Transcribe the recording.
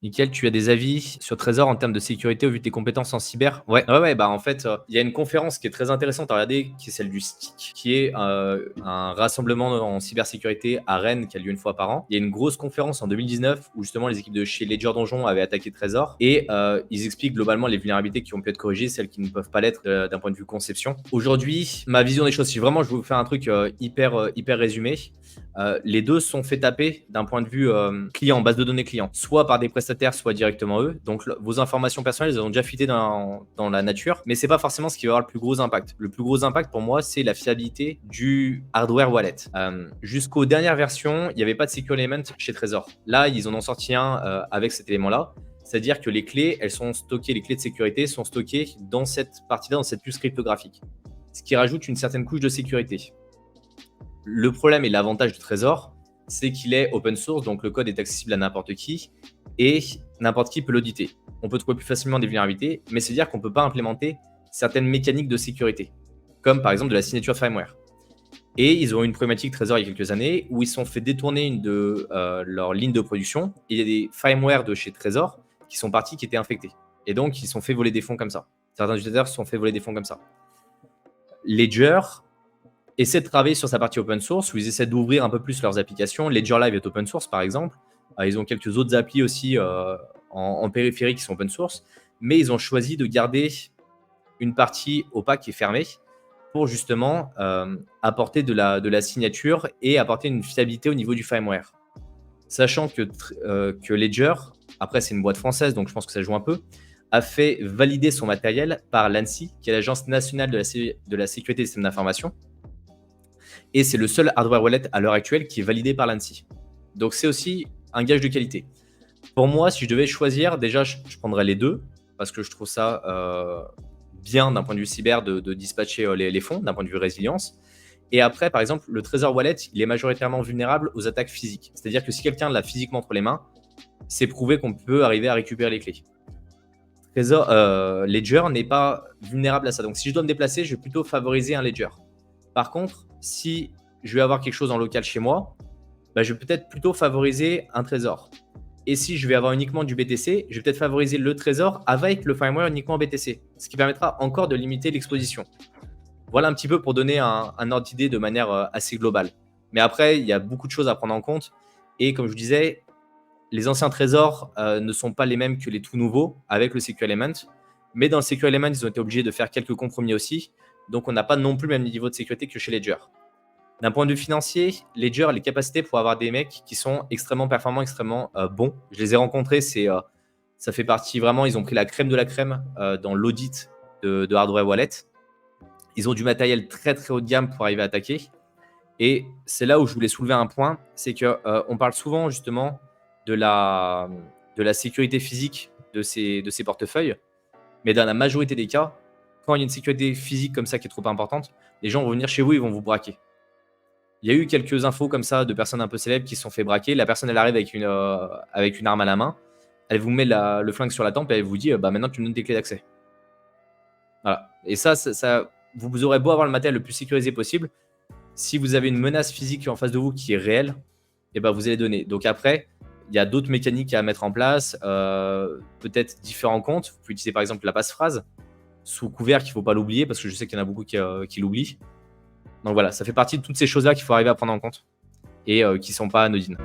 Nickel, tu as des avis sur Trésor en termes de sécurité au vu de tes compétences en cyber? Ouais, ouais, ouais, bah, en fait, il y a une conférence qui est très intéressante à regarder, qui est celle du STIC, qui est, un rassemblement en cybersécurité à Rennes qui a lieu une fois par an. Il y a une grosse conférence en 2019 où justement les équipes de chez Ledger Donjon avaient attaqué Trésor et ils expliquent globalement les vulnérabilités qui ont pu être corrigées, celles qui ne peuvent pas l'être, d'un point de vue conception. Aujourd'hui, ma vision des choses, si vraiment je veux vous faire un truc, hyper résumé, les 2 se sont fait taper d'un point de vue, client, base de données client, soit par des prestataires, soit directement eux. Donc vos informations personnelles, elles ont déjà fuité dans la nature, mais c'est pas forcément ce qui va avoir le plus gros impact. Le plus gros impact pour moi, c'est la fiabilité du hardware wallet. Jusqu'aux dernières versions, il n'y avait pas de secure element chez Trésor. Là, ils en ont sorti un avec cet élément-là. C'est-à-dire que les clés, elles sont stockées, les clés de sécurité sont stockées dans cette partie-là, dans cette puce cryptographique. Ce qui rajoute une certaine couche de sécurité. Le problème et l'avantage du Trésor, c'est qu'il est open source, donc le code est accessible à n'importe qui et n'importe qui peut l'auditer. On peut trouver plus facilement des vulnérabilités, mais c'est-à-dire qu'on ne peut pas implémenter certaines mécaniques de sécurité, comme par exemple de la signature firmware. Et ils ont eu une problématique Trésor il y a quelques années où ils se sont fait détourner une de leur ligne de production. Et il y a des firmware de chez Trésor qui sont partis, qui étaient infectés. Et donc, ils se sont fait voler des fonds comme ça. Certains utilisateurs se sont fait voler des fonds comme ça. Ledger essaient de travailler sur sa partie open source, où ils essaient d'ouvrir un peu plus leurs applications. Ledger Live est open source, par exemple. Ils ont quelques autres applis aussi en périphérie qui sont open source, mais ils ont choisi de garder une partie opaque et fermée pour justement apporter de la signature et apporter une fiabilité au niveau du firmware. Sachant que Ledger, après c'est une boîte française, donc je pense que ça joue un peu, a fait valider son matériel par l'ANSSI, qui est l'Agence nationale de la sécurité des systèmes d'information. Et c'est le seul hardware wallet à l'heure actuelle qui est validé par l'ANSSI. Donc c'est aussi un gage de qualité. Pour moi, si je devais choisir, déjà, je prendrais les deux, parce que je trouve ça bien d'un point de vue cyber de dispatcher les fonds, d'un point de vue résilience. Et après, par exemple, le Trésor Wallet, il est majoritairement vulnérable aux attaques physiques. C'est-à-dire que si quelqu'un l'a physiquement entre les mains, c'est prouvé qu'on peut arriver à récupérer les clés. Ledger n'est pas vulnérable à ça. Donc si je dois me déplacer, je vais plutôt favoriser un Ledger. Par contre, si je vais avoir quelque chose en local chez moi, bah, je vais peut-être plutôt favoriser un Trésor. Et si je vais avoir uniquement du BTC, je vais peut-être favoriser le Trésor avec le firmware uniquement BTC, ce qui permettra encore de limiter l'exposition. Voilà un petit peu pour donner un ordre d'idée de manière assez globale. Mais après, il y a beaucoup de choses à prendre en compte. Et comme je vous disais, les anciens trésors ne sont pas les mêmes que les tout nouveaux avec le Secure Element. Mais dans le Secure Element, ils ont été obligés de faire quelques compromis aussi. Donc, on n'a pas non plus le même niveau de sécurité que chez Ledger. D'un point de vue financier, Ledger a les capacités pour avoir des mecs qui sont extrêmement performants, extrêmement bons. Je les ai rencontrés, ça fait partie vraiment, ils ont pris la crème de la crème dans l'audit de hardware wallet. Ils ont du matériel très très haut de gamme pour arriver à attaquer. Et c'est là où je voulais soulever un point, c'est qu'on parle souvent justement de la sécurité physique de ces portefeuilles, mais dans la majorité des cas, quand il y a une sécurité physique comme ça qui est trop importante, les gens vont venir chez vous, ils vont vous braquer. Il y a eu quelques infos comme ça de personnes un peu célèbres qui se sont fait braquer. La personne, elle arrive avec une arme à la main, elle vous met le flingue sur la tempe et elle vous dit bah, maintenant tu me donnes tes clés d'accès. Voilà. Et ça, vous aurez beau avoir le matériel le plus sécurisé possible. Si vous avez une menace physique en face de vous qui est réelle, et ben vous allez donner. Donc après, il y a d'autres mécaniques à mettre en place, peut-être différents comptes. Vous pouvez utiliser par exemple la passphrase sous couvert qu'il ne faut pas l'oublier parce que je sais qu'il y en a beaucoup qui l'oublient. Donc voilà, ça fait partie de toutes ces choses-là qu'il faut arriver à prendre en compte et qui ne sont pas anodines.